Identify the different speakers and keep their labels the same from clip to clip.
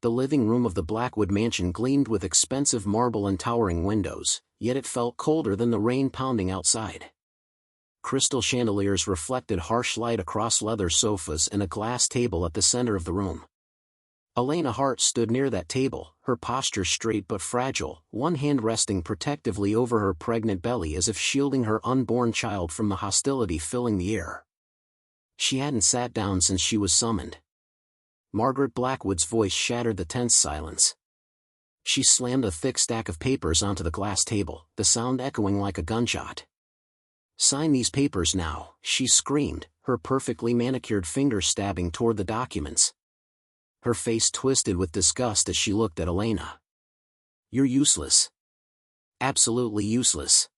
Speaker 1: The living room of the Blackwood mansion gleamed with expensive marble and towering windows, yet it felt colder than the rain pounding outside. Crystal chandeliers reflected harsh light across leather sofas and a glass table at the center of the room. Elena Hart stood near that table, her posture straight but fragile, one hand resting protectively over her pregnant belly as if shielding her unborn child from the hostility filling the air. She hadn't sat down since she was summoned. Margaret Blackwood's voice shattered the tense silence. She slammed a thick stack of papers onto the glass table, the sound echoing like a gunshot. "Sign these papers now," she screamed, her perfectly manicured fingers stabbing toward the documents. Her face twisted with disgust as she looked at Elena. "You're useless. Absolutely useless."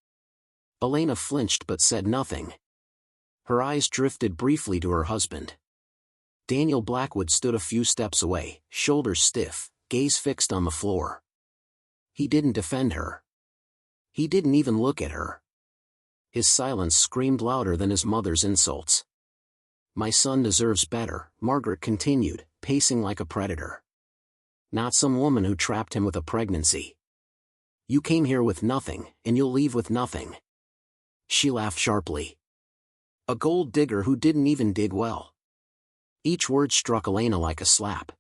Speaker 1: Elena flinched but said nothing. Her eyes drifted briefly to her husband. Daniel Blackwood stood a few steps away, shoulders stiff, gaze fixed on the floor. He didn't defend her. He didn't even look at her. His silence screamed louder than his mother's insults. "My son deserves better," Margaret continued, pacing like a predator. "Not some woman who trapped him with a pregnancy. You came here with nothing, and you'll leave with nothing." She laughed sharply. "A gold digger who didn't even dig well." Each word struck Elena like a slap.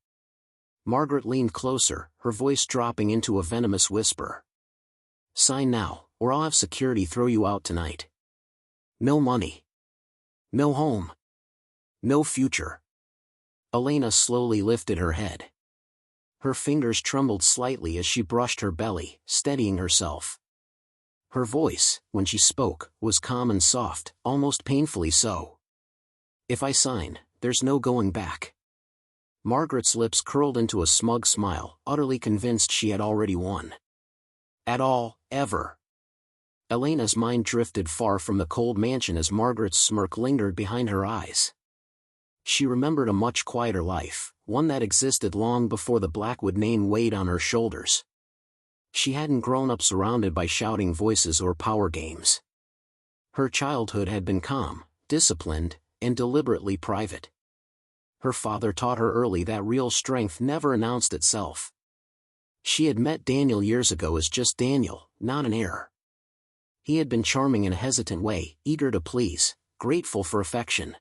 Speaker 1: Margaret leaned closer, her voice dropping into a venomous whisper. "Sign now, or I'll have security throw you out tonight. No money. No home. No future." Elena slowly lifted her head. Her fingers trembled slightly as she brushed her belly, steadying herself. Her voice, when she spoke, was calm and soft, almost painfully so. "If I sign, there's no going back." Margaret's lips curled into a smug smile, utterly convinced she had already won. "At all, ever." Elena's mind drifted far from the cold mansion as Margaret's smirk lingered behind her eyes. She remembered a much quieter life, one that existed long before the Blackwood name weighed on her shoulders. She hadn't grown up surrounded by shouting voices or power games. Her childhood had been calm, disciplined, and deliberately private. Her father taught her early that real strength never announced itself. She had met Daniel years ago as just Daniel, not an heir. He had been charming in a hesitant way, eager to please, grateful for affection.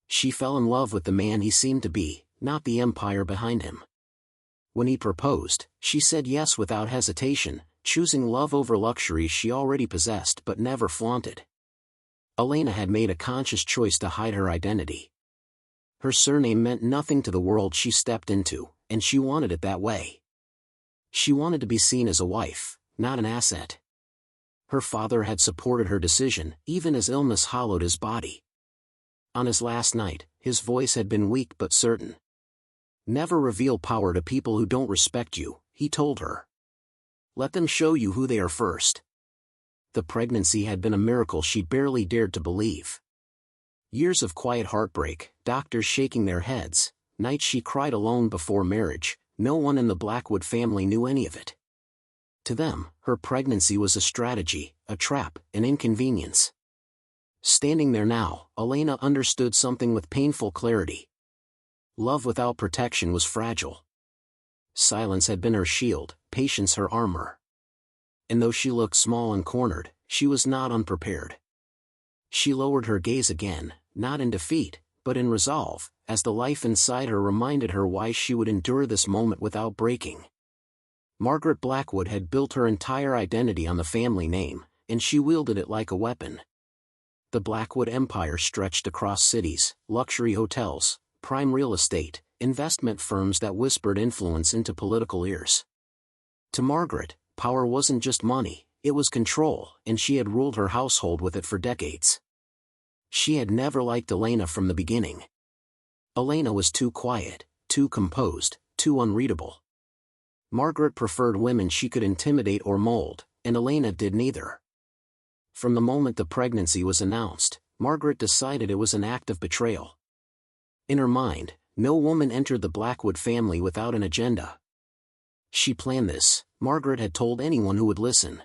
Speaker 1: She fell in love with the man he seemed to be, not the empire behind him. When he proposed, she said yes without hesitation, choosing love over luxuries she already possessed but never flaunted. Elena had made a conscious choice to hide her identity. Her surname meant nothing to the world she stepped into, and she wanted it that way. She wanted to be seen as a wife, not an asset. Her father had supported her decision, even as illness hollowed his body. On his last night, his voice had been weak but certain. "Never reveal power to people who don't respect you," he told her. "Let them show you who they are first." The pregnancy had been a miracle she barely dared to believe. Years of quiet heartbreak, doctors shaking their heads, nights she cried alone before marriage, no one in the Blackwood family knew any of it. To them, her pregnancy was a strategy, a trap, an inconvenience. Standing there now, Elena understood something with painful clarity. Love without protection was fragile. Silence had been her shield, patience her armor. And though she looked small and cornered, she was not unprepared. She lowered her gaze again, not in defeat, but in resolve, as the life inside her reminded her why she would endure this moment without breaking. Margaret Blackwood had built her entire identity on the family name, and she wielded it like a weapon. The Blackwood empire stretched across cities, luxury hotels, prime real estate, investment firms that whispered influence into political ears. To Margaret, power wasn't just money, it was control, and she had ruled her household with it for decades. She had never liked Elena from the beginning. Elena was too quiet, too composed, too unreadable. Margaret preferred women she could intimidate or mold, and Elena did neither. From the moment the pregnancy was announced, Margaret decided it was an act of betrayal. In her mind, no woman entered the Blackwood family without an agenda. "She planned this," Margaret had told anyone who would listen.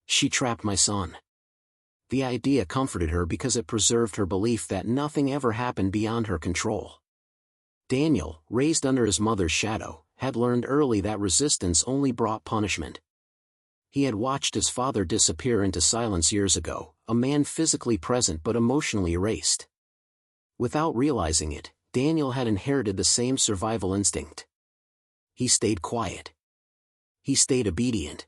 Speaker 1: "She trapped my son." The idea comforted her because it preserved her belief that nothing ever happened beyond her control. Daniel, raised under his mother's shadow, had learned early that resistance only brought punishment. He had watched his father disappear into silence years ago, a man physically present but emotionally erased. Without realizing it, Daniel had inherited the same survival instinct. He stayed quiet. He stayed obedient.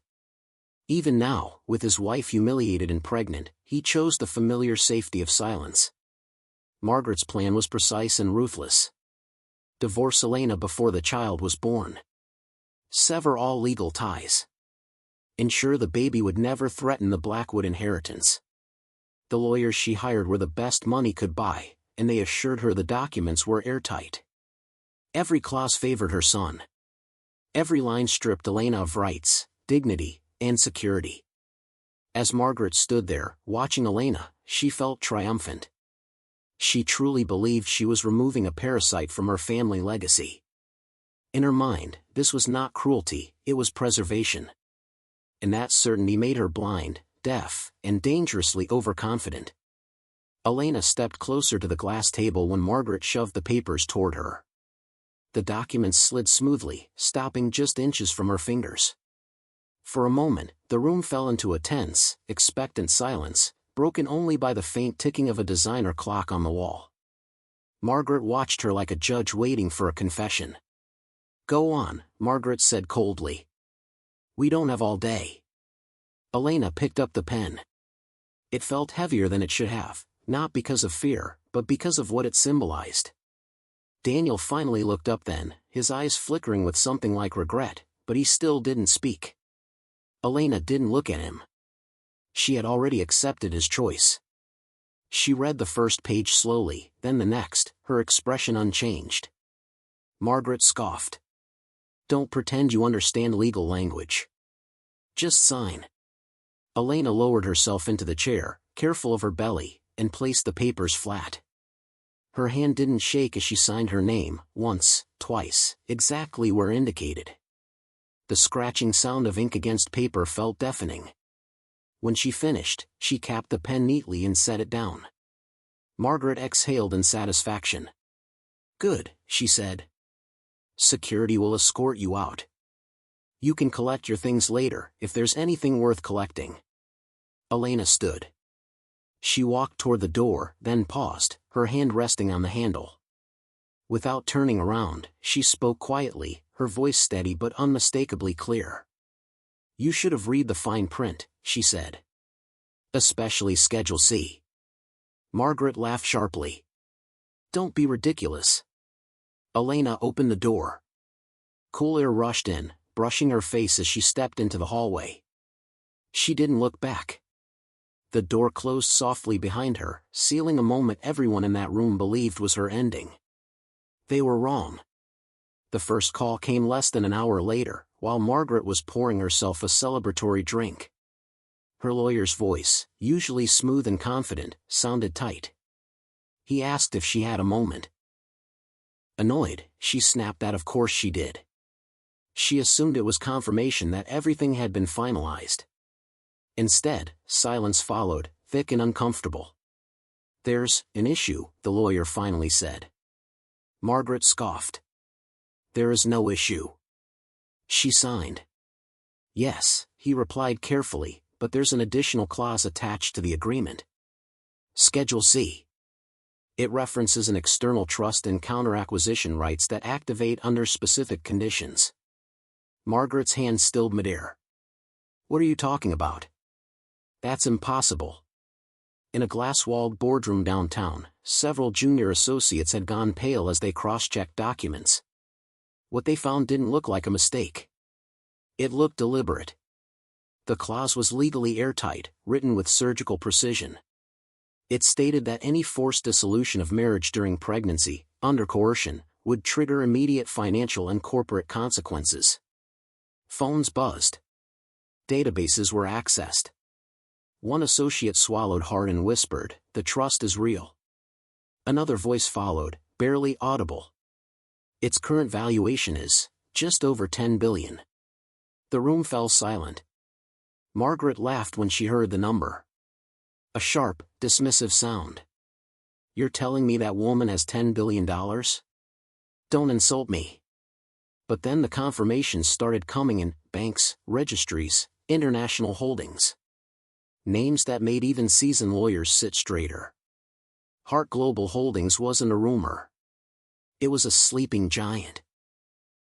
Speaker 1: Even now, with his wife humiliated and pregnant, he chose the familiar safety of silence. Margaret's plan was precise and ruthless. Divorce Elena before the child was born. Sever all legal ties. Ensure the baby would never threaten the Blackwood inheritance. The lawyers she hired were the best money could buy, and they assured her the documents were airtight. Every clause favored her son. Every line stripped Elena of rights, dignity, and security. As Margaret stood there, watching Elena, she felt triumphant. She truly believed she was removing a parasite from her family legacy. In her mind, this was not cruelty, it was preservation. And that certainty made her blind, deaf, and dangerously overconfident. Elena stepped closer to the glass table when Margaret shoved the papers toward her. The documents slid smoothly, stopping just inches from her fingers. For a moment, the room fell into a tense, expectant silence, broken only by the faint ticking of a designer clock on the wall. Margaret watched her like a judge waiting for a confession. "Go on," Margaret said coldly. "We don't have all day." Elena picked up the pen. It felt heavier than it should have, not because of fear, but because of what it symbolized. Daniel finally looked up then, his eyes flickering with something like regret, but he still didn't speak. Elena didn't look at him. She had already accepted his choice. She read the first page slowly, then the next, her expression unchanged. Margaret scoffed. "Don't pretend you understand legal language. Just sign." Elena lowered herself into the chair, careful of her belly, and placed the papers flat. Her hand didn't shake as she signed her name, once, twice, exactly where indicated. The scratching sound of ink against paper felt deafening. When she finished, she capped the pen neatly and set it down. Margaret exhaled in satisfaction. "Good," she said. "Security will escort you out. You can collect your things later, if there's anything worth collecting." Elena stood. She walked toward the door, then paused, her hand resting on the handle. Without turning around, she spoke quietly, her voice steady but unmistakably clear. "You should have read the fine print," she said. "Especially Schedule C." Margaret laughed sharply. "Don't be ridiculous." Elena opened the door. Cool air rushed in, brushing her face as she stepped into the hallway. She didn't look back. The door closed softly behind her, sealing a moment everyone in that room believed was her ending. They were wrong. The first call came less than an hour later, while Margaret was pouring herself a celebratory drink. Her lawyer's voice, usually smooth and confident, sounded tight. He asked if she had a moment. Annoyed, she snapped that of course she did. She assumed it was confirmation that everything had been finalized. Instead, silence followed, thick and uncomfortable. "There's an issue," the lawyer finally said. Margaret scoffed. "There is no issue." She signed. "Yes," he replied carefully, "but there's an additional clause attached to the agreement. Schedule C. It references an external trust and counter-acquisition rights that activate under specific conditions." Margaret's hand stilled midair. "What are you talking about?" "That's impossible." In a glass-walled boardroom downtown, several junior associates had gone pale as they cross-checked documents. What they found didn't look like a mistake. It looked deliberate. The clause was legally airtight, written with surgical precision. It stated that any forced dissolution of marriage during pregnancy, under coercion, would trigger immediate financial and corporate consequences. Phones buzzed. Databases were accessed. One associate swallowed hard and whispered, "The trust is real." Another voice followed, barely audible. "Its current valuation is just over $10 billion. The room fell silent. Margaret laughed when she heard the number. A sharp, dismissive sound. "You're telling me that woman has $10 billion? Don't insult me." But then the confirmations started coming in: banks, registries, international holdings. Names that made even seasoned lawyers sit straighter. Hart Global Holdings wasn't a rumor. It was a sleeping giant.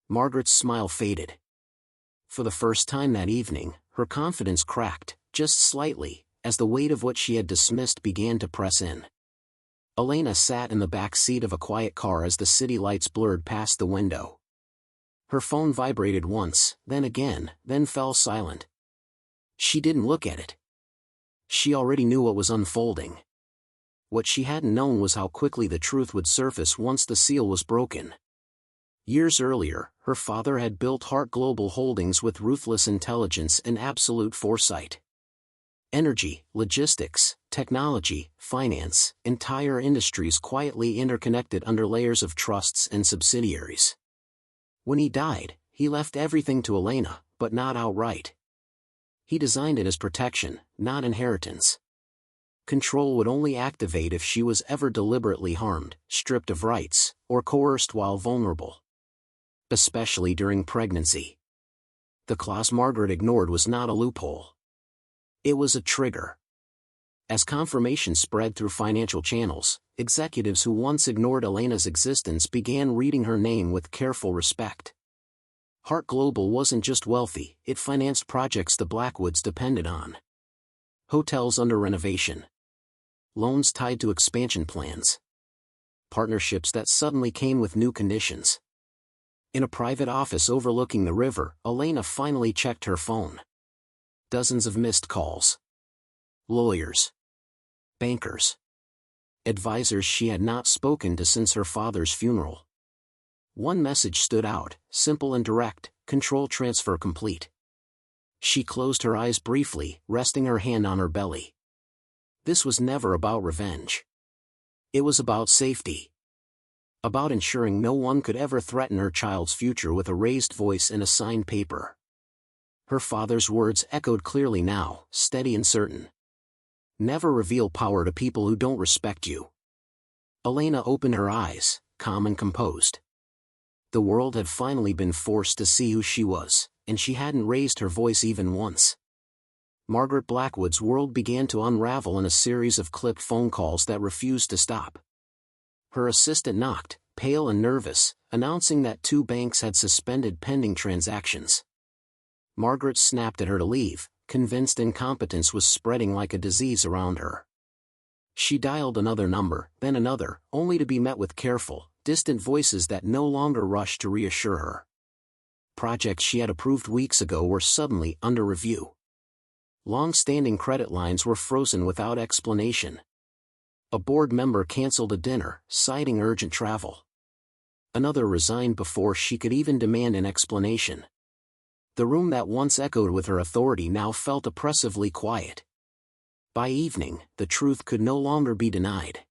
Speaker 1: Margaret's smile faded. For the first time that evening, her confidence cracked, just slightly, as the weight of what she had dismissed began to press in. Elena sat in the back seat of a quiet car as the city lights blurred past the window. Her phone vibrated once, then again, then fell silent. She didn't look at it. She already knew what was unfolding. What she hadn't known was how quickly the truth would surface once the seal was broken. Years earlier, her father had built Hart Global Holdings with ruthless intelligence and absolute foresight. Energy, logistics, technology, finance, entire industries quietly interconnected under layers of trusts and subsidiaries. When he died, he left everything to Elena, but not outright. He designed it as protection, not inheritance. Control would only activate if she was ever deliberately harmed, stripped of rights, or coerced while vulnerable. Especially during pregnancy. The clause Margaret ignored was not a loophole. It was a trigger. As confirmation spread through financial channels, executives who once ignored Elena's existence began reading her name with careful respect. Hart Global wasn't just wealthy, it financed projects the Blackwoods depended on. Hotels under renovation. Loans tied to expansion plans. Partnerships that suddenly came with new conditions. In a private office overlooking the river, Elena finally checked her phone. Dozens of missed calls. Lawyers. Bankers. Advisors she had not spoken to since her father's funeral. One message stood out, simple and direct: control transfer complete. She closed her eyes briefly, resting her hand on her belly. This was never about revenge. It was about safety. About ensuring no one could ever threaten her child's future with a raised voice and a signed paper. Her father's words echoed clearly now, steady and certain. Never reveal power to people who don't respect you. Elena opened her eyes, calm and composed. The world had finally been forced to see who she was, and she hadn't raised her voice even once. Margaret Blackwood's world began to unravel in a series of clipped phone calls that refused to stop. Her assistant knocked, pale and nervous, announcing that 2 banks had suspended pending transactions. Margaret snapped at her to leave, convinced incompetence was spreading like a disease around her. She dialed another number, then another, only to be met with careful, distant voices that no longer rushed to reassure her. Projects she had approved weeks ago were suddenly under review. Long-standing credit lines were frozen without explanation. A board member canceled a dinner, citing urgent travel. Another resigned before she could even demand an explanation. The room that once echoed with her authority now felt oppressively quiet. By evening, the truth could no longer be denied.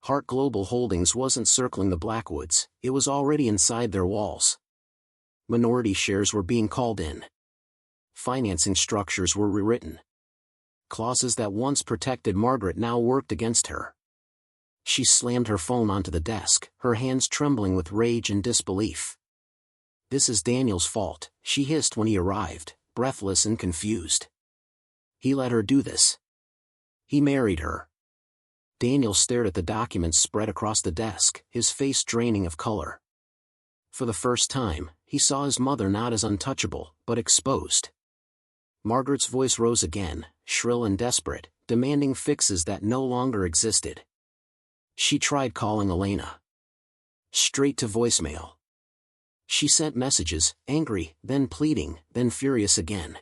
Speaker 1: Hart Global Holdings wasn't circling the Blackwoods, it was already inside their walls. Minority shares were being called in. Financing structures were rewritten. Clauses that once protected Margaret now worked against her. She slammed her phone onto the desk, her hands trembling with rage and disbelief. "This is Daniel's fault," she hissed when he arrived, breathless and confused. "He let her do this. He married her." Daniel stared at the documents spread across the desk, his face draining of color. For the first time, he saw his mother not as untouchable, but exposed. Margaret's voice rose again, shrill and desperate, demanding fixes that no longer existed. She tried calling Elena. Straight to voicemail. She sent messages, angry, then pleading, then furious again.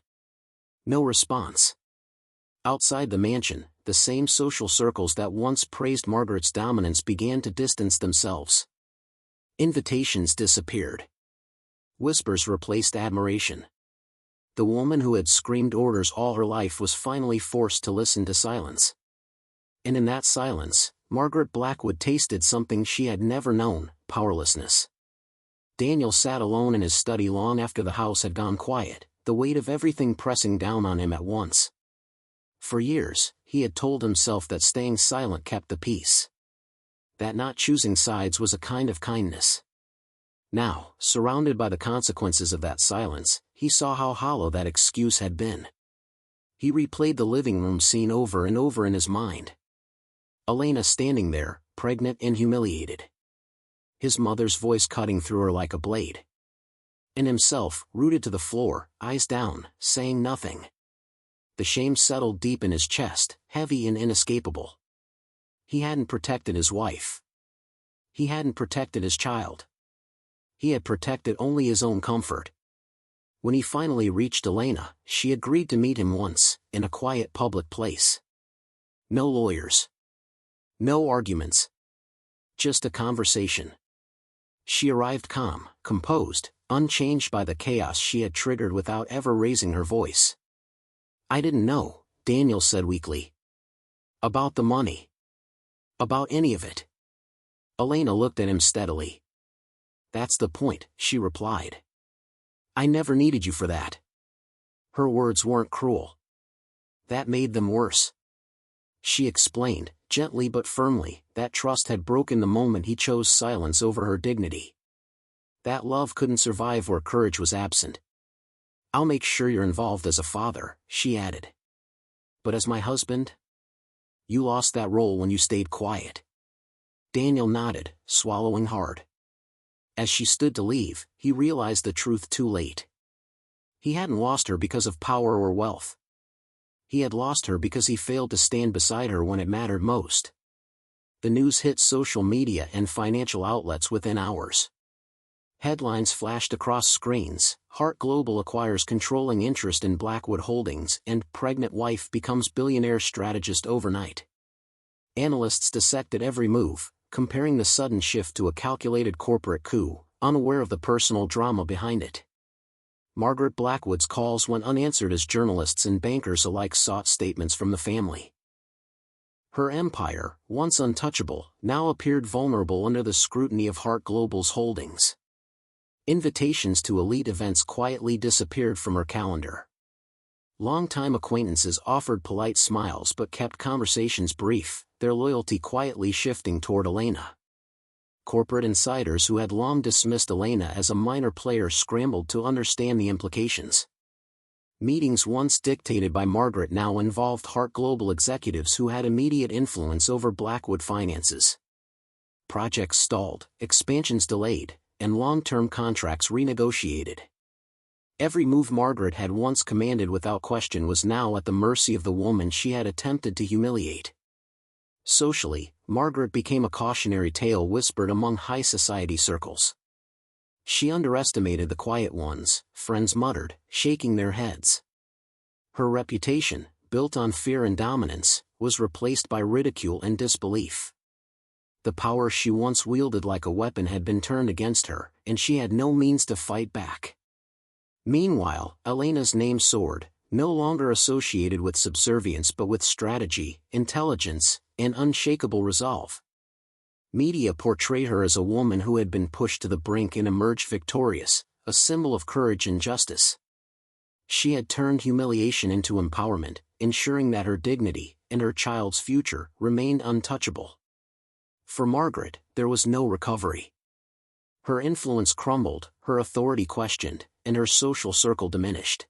Speaker 1: No response. Outside the mansion, the same social circles that once praised Margaret's dominance began to distance themselves. Invitations disappeared. Whispers replaced admiration. The woman who had screamed orders all her life was finally forced to listen to silence. And in that silence, Margaret Blackwood tasted something she had never known: powerlessness. Daniel sat alone in his study long after the house had gone quiet, the weight of everything pressing down on him at once. For years, he had told himself that staying silent kept the peace. That not choosing sides was a kind of kindness. Now, surrounded by the consequences of that silence, he saw how hollow that excuse had been. He replayed the living room scene over and over in his mind. Elena standing there, pregnant and humiliated. His mother's voice cutting through her like a blade. And himself, rooted to the floor, eyes down, saying nothing. The shame settled deep in his chest, heavy and inescapable. He hadn't protected his wife. He hadn't protected his child. He had protected only his own comfort. When he finally reached Elena, she agreed to meet him once, in a quiet public place. No lawyers. No arguments. Just a conversation. She arrived calm, composed, unchanged by the chaos she had triggered without ever raising her voice. "I didn't know," Daniel said weakly. "About the money. About any of it." Elena looked at him steadily. "That's the point," she replied. "I never needed you for that." Her words weren't cruel. That made them worse. She explained, gently but firmly, that trust had broken the moment he chose silence over her dignity. That love couldn't survive where courage was absent. "I'll make sure you're involved as a father," she added. "But as my husband? You lost that role when you stayed quiet." Daniel nodded, swallowing hard. As she stood to leave, he realized the truth too late. He hadn't lost her because of power or wealth. He had lost her because he failed to stand beside her when it mattered most. The news hit social media and financial outlets within hours. Headlines flashed across screens: Hart Global acquires controlling interest in Blackwood Holdings, and pregnant wife becomes billionaire strategist overnight. Analysts dissected every move, comparing the sudden shift to a calculated corporate coup, unaware of the personal drama behind it. Margaret Blackwood's calls went unanswered as journalists and bankers alike sought statements from the family. Her empire, once untouchable, now appeared vulnerable under the scrutiny of Hart Global's holdings. Invitations to elite events quietly disappeared from her calendar. Longtime acquaintances offered polite smiles but kept conversations brief, their loyalty quietly shifting toward Elena. Corporate insiders who had long dismissed Elena as a minor player scrambled to understand the implications. Meetings once dictated by Margaret now involved Hart Global executives who had immediate influence over Blackwood finances. Projects stalled, expansions delayed, and long-term contracts renegotiated. Every move Margaret had once commanded without question was now at the mercy of the woman she had attempted to humiliate. Socially, Margaret became a cautionary tale whispered among high society circles. She underestimated the quiet ones, friends muttered, shaking their heads. Her reputation, built on fear and dominance, was replaced by ridicule and disbelief. The power she once wielded like a weapon had been turned against her, and she had no means to fight back. Meanwhile, Elena's name soared, no longer associated with subservience but with strategy, intelligence, and unshakable resolve. Media portrayed her as a woman who had been pushed to the brink and emerged victorious, a symbol of courage and justice. She had turned humiliation into empowerment, ensuring that her dignity, and her child's future, remained untouchable. For Margaret, there was no recovery. Her influence crumbled, her authority questioned, and her social circle diminished.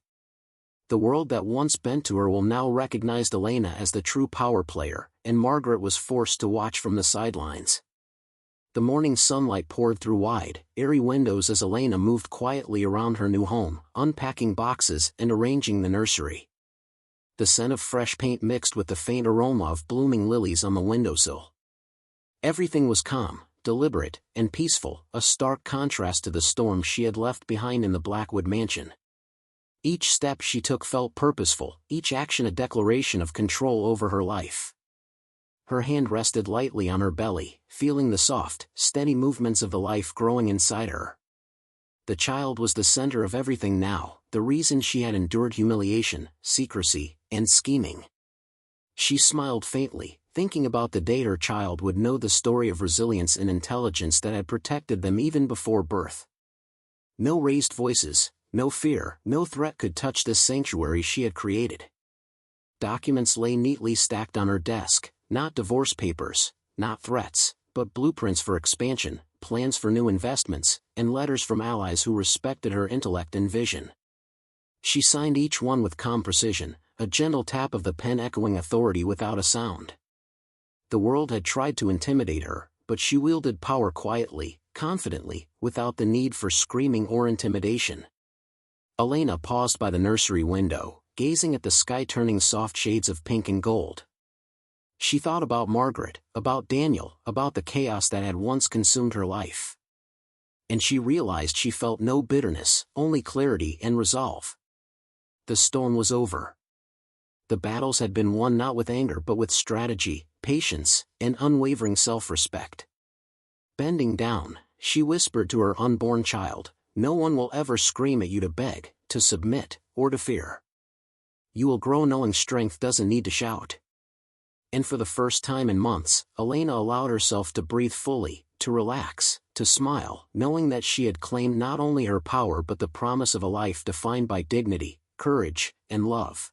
Speaker 1: The world that once bent to her will now recognize Elena as the true power player, and Margaret was forced to watch from the sidelines. The morning sunlight poured through wide, airy windows as Elena moved quietly around her new home, unpacking boxes and arranging the nursery. The scent of fresh paint mixed with the faint aroma of blooming lilies on the windowsill. Everything was calm, deliberate, and peaceful, a stark contrast to the storm she had left behind in the Blackwood mansion. Each step she took felt purposeful, each action a declaration of control over her life. Her hand rested lightly on her belly, feeling the soft, steady movements of the life growing inside her. The child was the center of everything now, the reason she had endured humiliation, secrecy, and scheming. She smiled faintly, thinking about the day her child would know the story of resilience and intelligence that had protected them even before birth. No raised voices, no fear, no threat could touch this sanctuary she had created. Documents lay neatly stacked on her desk, not divorce papers, not threats, but blueprints for expansion, plans for new investments, and letters from allies who respected her intellect and vision. She signed each one with calm precision, a gentle tap of the pen echoing authority without a sound. The world had tried to intimidate her, but she wielded power quietly, confidently, without the need for screaming or intimidation. Elena paused by the nursery window, gazing at the sky turning soft shades of pink and gold. She thought about Margaret, about Daniel, about the chaos that had once consumed her life. And she realized she felt no bitterness, only clarity and resolve. The storm was over. The battles had been won not with anger but with strategy, patience, and unwavering self-respect. Bending down, she whispered to her unborn child, "No one will ever scream at you to beg, to submit, or to fear. You will grow knowing strength doesn't need to shout." And for the first time in months, Elena allowed herself to breathe fully, to relax, to smile, knowing that she had claimed not only her power but the promise of a life defined by dignity, courage, and love.